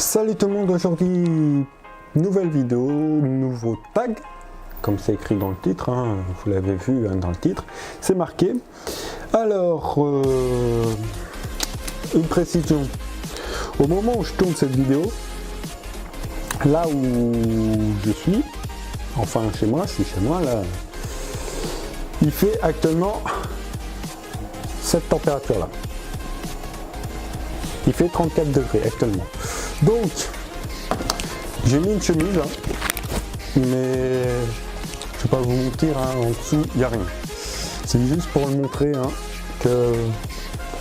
Salut tout le monde, aujourd'hui nouvelle vidéo, nouveau tag, comme c'est écrit dans le titre, hein, vous l'avez vu hein, dans le titre, c'est marqué. Alors, une précision, au moment où je tourne cette vidéo, là où je suis, enfin chez moi, je suis chez moi là, il fait actuellement cette température là. Il fait 34 degrés actuellement. Donc, j'ai mis une chemise, hein, mais je vais pas vous mentir, hein, en dessous, il n'y a rien. C'est juste pour le montrer, hein, que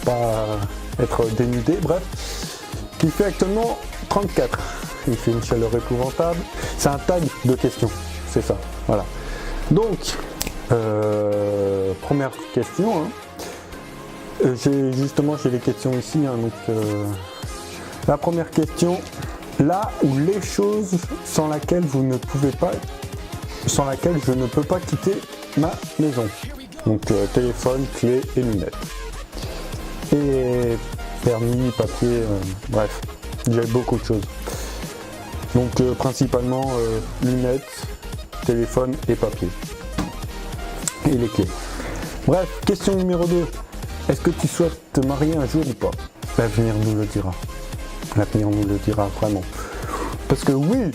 pour pas être dénudé, bref. Il fait actuellement 34. Il fait une chaleur épouvantable. C'est un tag de questions, c'est ça, voilà. Donc, première question, hein. J'ai les questions ici, hein, donc la première question, là où les choses sans laquelle je ne peux pas quitter ma maison, donc téléphone, clé et lunettes, et permis, papier, bref, j'ai beaucoup de choses, donc principalement lunettes, téléphone et papier, et les clés. Bref, question numéro 2. Est-ce que tu souhaites te marier un jour ou pas? L'avenir nous le dira. L'avenir nous le dira vraiment. Parce que oui,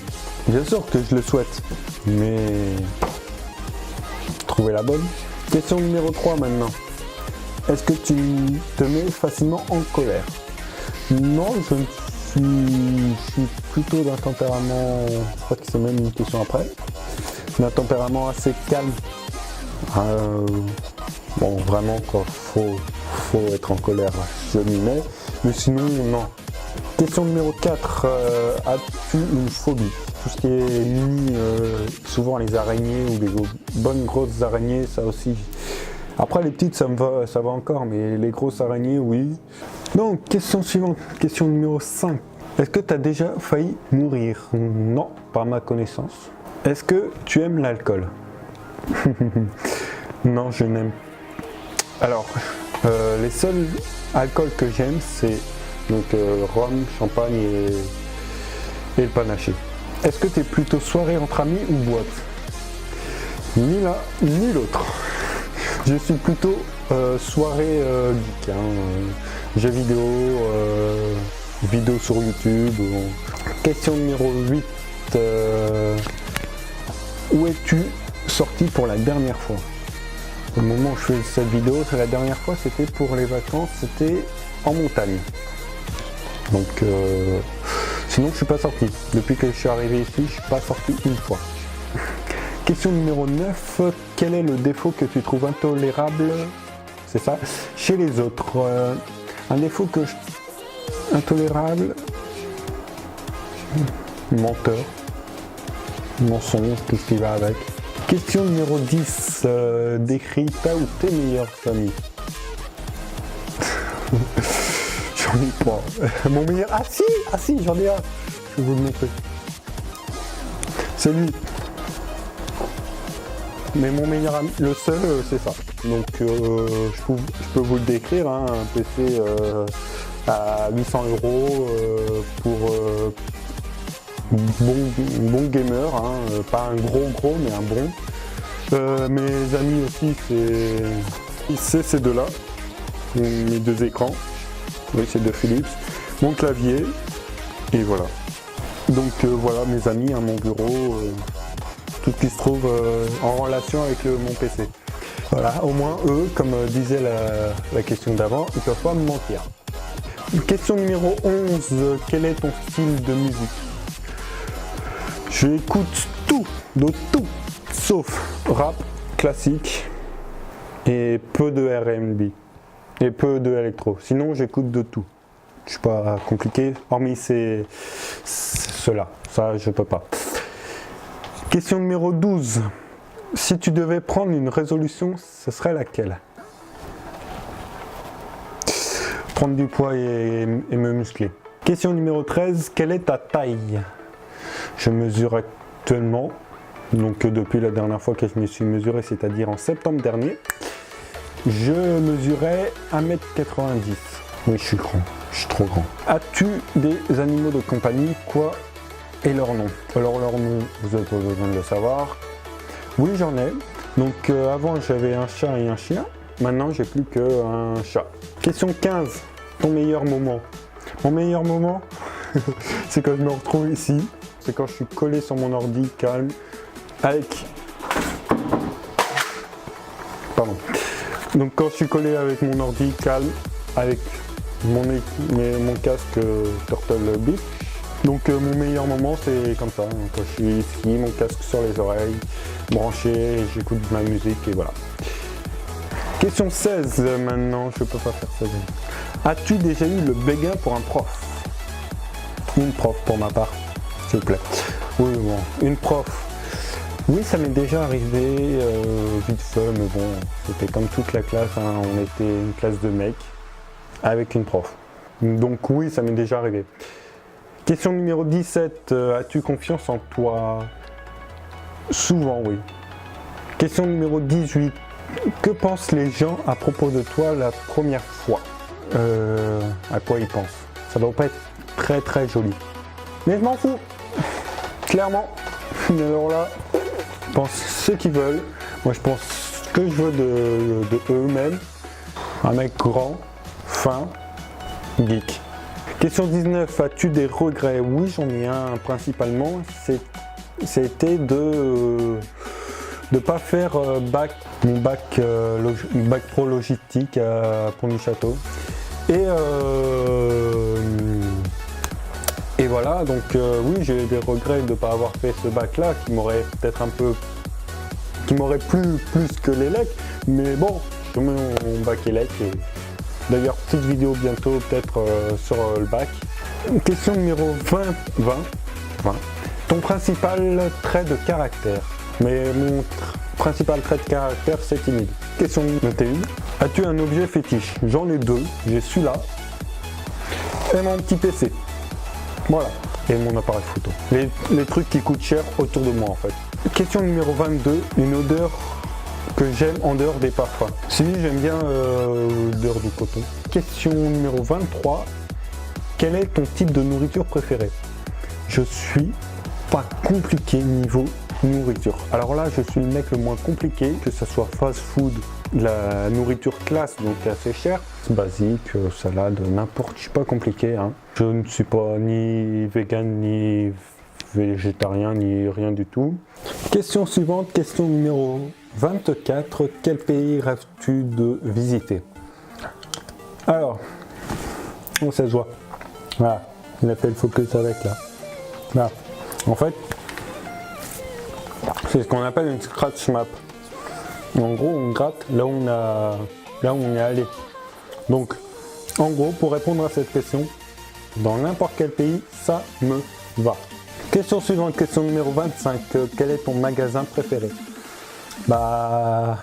bien sûr que je le souhaite. Mais trouver la bonne. Question numéro 3 maintenant. Est-ce que tu te mets facilement en colère? Non, je suis plutôt d'un tempérament, je crois que c'est même une question après, d'un tempérament assez calme. Bon, vraiment, quand faut être en colère, je m'y mets, mais sinon, non. Question numéro 4, as-tu une phobie? Tout ce qui est lié, souvent les araignées ou les bonnes grosses araignées, ça aussi. Après, les petites, ça va encore, mais les grosses araignées, oui. Donc, question suivante, question numéro 5. Est-ce que tu as déjà failli mourir? Non, pas à ma connaissance. Est-ce que tu aimes l'alcool? Non, je n'aime pas. Alors, les seuls alcools que j'aime, c'est donc rhum, champagne et le panaché. Est-ce que tu es plutôt soirée entre amis ou boîte? Ni l'un ni l'autre. Je suis plutôt soirée geek, hein, jeux vidéo, vidéos sur YouTube. Question numéro 8. Où es-tu sorti pour la dernière fois? Au moment où je fais cette vidéo, la dernière fois c'était pour les vacances, c'était en montagne. Donc sinon je suis pas sorti. Depuis que je suis arrivé ici, je suis pas sorti une fois. Question numéro 9. Quel est le défaut que tu trouves intolérable, c'est ça, chez les autres? Un défaut que intolérable, menteur, mensonge, tout ce qui va avec. Question numéro 10, décris ta ou tes meilleurs amis. J'en ai pas. Mon meilleur... Ah si, j'en ai un. Je vais vous le montrer. C'est lui. Mais mon meilleur ami, le seul, c'est ça. Donc je peux vous le décrire, hein, un PC à 800 € pour... bon gamer, hein, pas un gros mais un bon. Mes amis aussi, c'est ces deux là, mes deux écrans, oui c'est de Philips, mon clavier et voilà. Donc voilà mes amis, hein, mon bureau, tout ce qui se trouve en relation avec mon PC. Voilà, au moins eux, comme disait la question d'avant, ils peuvent pas me mentir. Question numéro 11, quel est ton style de musique? Je écoute tout, de tout, sauf rap, classique et peu de R&B et peu de électro. Sinon, j'écoute de tout. Je suis pas compliqué, hormis cela. Ça, je peux pas. Question numéro 12. Si tu devais prendre une résolution, ce serait laquelle? Prendre du poids et me muscler. Question numéro 13. Quelle est ta taille? Je mesure actuellement, donc depuis la dernière fois que je me suis mesuré, c'est-à-dire en septembre dernier, je mesurais 1m90. Oui, je suis grand. Je suis trop grand. As-tu des animaux de compagnie? Quoi est leur nom? Alors leur nom, vous n'avez pas besoin de le savoir. Oui, j'en ai. Donc avant j'avais un chat et un chien. Maintenant j'ai plus qu'un chat. Question 15. Ton meilleur moment? Mon meilleur moment, c'est quand je me retrouve ici. C'est quand je suis collé sur mon ordi calme avec... Pardon. Donc quand je suis collé avec mon ordi calme avec mon casque Turtle Beach. Donc mon meilleur moment c'est comme ça, quand je suis ici, mon casque sur les oreilles, branché, j'écoute de ma musique et voilà. Question 16 maintenant, je peux pas faire 16. As-tu déjà eu le béguin pour un prof? Une prof pour ma part, s'il vous plaît. Oui, bon, une prof. Oui, ça m'est déjà arrivé, vite fait, mais bon, c'était comme toute la classe, hein, on était une classe de mecs avec une prof. Donc oui, ça m'est déjà arrivé. Question numéro 17, as-tu confiance en toi? Souvent, oui. Question numéro 18, que pensent les gens à propos de toi la première fois? À quoi ils pensent? Ça doit pas être très très joli. Mais je m'en fous, clairement. Alors là, ils pensent ce qu'ils veulent. Moi je pense ce que je veux de eux-mêmes. Un mec grand, fin, geek. Question 19, as-tu des regrets? Oui, j'en ai un principalement. C'était de ne pas faire mon bac pro logistique à Pont-du-Château. Et voilà, donc oui, j'ai des regrets de ne pas avoir fait ce bac-là qui m'aurait peut-être qui m'aurait plu plus que l'élec, mais bon, je mets mon bac élec. Et d'ailleurs, petite vidéo bientôt peut-être sur le bac. Question numéro 20. Ton principal trait de caractère? Mais mon principal trait de caractère, c'est timide. Question numéro 21. As-tu un objet fétiche? J'en ai deux. J'ai celui-là et mon petit PC. Voilà. Et mon appareil photo. Les trucs qui coûtent cher autour de moi en fait. Question numéro 22. Une odeur que j'aime en dehors des parfums. Si, j'aime bien l'odeur du coton. Question numéro 23. Quel est ton type de nourriture préférée? Je suis pas compliqué niveau nourriture. Alors là, je suis le mec le moins compliqué, que ce soit fast food, la nourriture classe, donc assez cher, basique, salade, n'importe, je suis pas compliqué. Hein. Je ne suis pas ni vegan, ni végétarien, ni rien du tout. Question suivante, question numéro 24. Quel pays rêves-tu de visiter? Alors, on se voit. Voilà, il appelle focus avec là. Là. En fait, c'est ce qu'on appelle une scratch map. En gros, on gratte là où on est allé. Donc, en gros, pour répondre à cette question, dans n'importe quel pays, ça me va. Question suivante, question numéro 25. Quel est ton magasin préféré? Bah,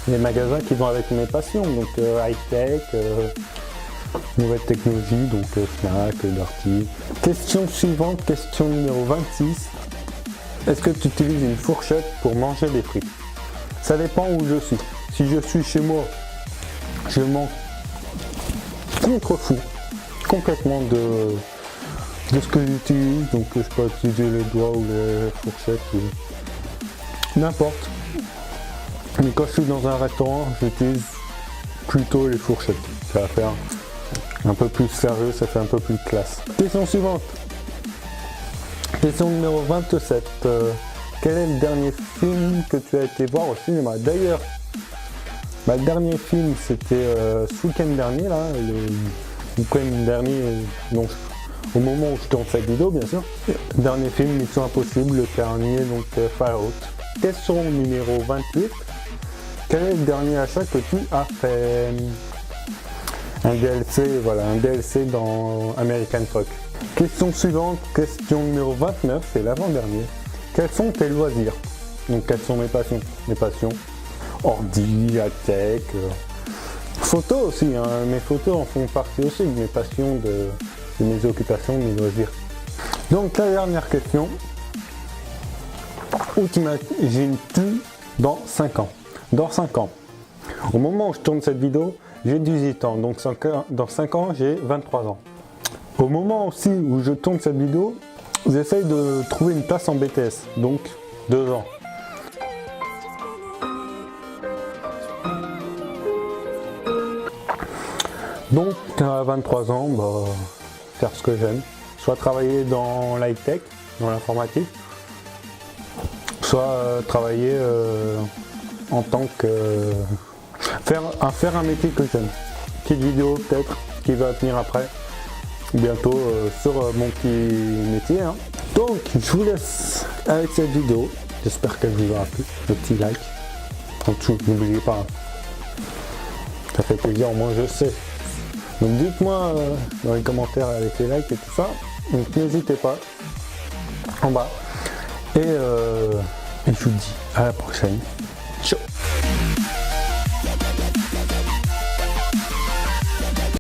les magasins qui vont avec mes passions, donc high-tech, nouvelle technologie, donc Fnac, Darty. Question suivante, question numéro 26. Est-ce que tu utilises une fourchette pour manger des frites? Ça dépend où je suis. Si je suis chez moi, je m'en contrefous complètement de ce que j'utilise. Donc je peux utiliser les doigts ou les fourchettes ou n'importe. Mais quand je suis dans un restaurant, j'utilise plutôt les fourchettes. Ça va faire un peu plus sérieux, ça fait un peu plus classe. Question suivante. Question numéro 27. Quel est le dernier film que tu as été voir au cinéma? D'ailleurs, le dernier film c'était ce week-end dernier, là, le week-end dernier, donc au moment où je tourne cette vidéo, bien sûr. Dernier film, Mission Impossible, le dernier, donc Fallout. Question numéro 28. Quel est le dernier achat que tu as fait? Un DLC, voilà, un DLC dans American Truck. Question suivante, question numéro 29, c'est l'avant-dernier. Quels sont tes loisirs? Donc quelles sont mes passions? Mes passions, ordi, tech, photos aussi, hein. Mes photos en font partie aussi de mes passions, de mes occupations, de mes loisirs. Donc la dernière question, où t'imagines-tu dans 5 ans? Dans 5 ans, au moment où je tourne cette vidéo, j'ai 18 ans, donc dans 5 ans, j'ai 23 ans. Au moment aussi où je tourne cette vidéo, j'essaye de trouver une place en BTS, donc 2 ans. Donc à 23 ans, bah, faire ce que j'aime, soit travailler dans l'high-tech, dans l'informatique, soit travailler en tant que... faire un métier que j'aime. Petite vidéo peut-être qui va venir après, bientôt sur mon petit métier. Hein. Donc je vous laisse avec cette vidéo, j'espère qu'elle vous aura plu, le petit like, en dessous, n'oubliez pas, hein. Ça fait plaisir, moi je sais. Donc dites-moi dans les commentaires avec les likes et tout ça, donc n'hésitez pas, en bas. Et je vous dis à la prochaine.